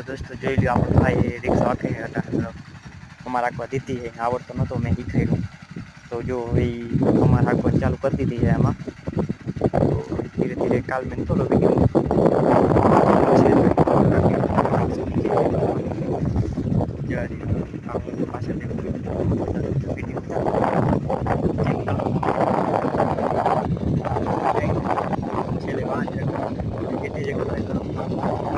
दोस्तों જોઈ લ્યો આપણો ભાઈ રિક્ષા આખે હતા અમારા આખવા દીધી છે આવડતો નતો મેં શીખાડ્યું તો જો એ અમારા આખવા ચાલુ કરી દીધી છે એમાં તો ધીરે ધીરે કાલ મેં થોડો વિડીયો છેલ્લે 5 કેટલી જગ્યાએ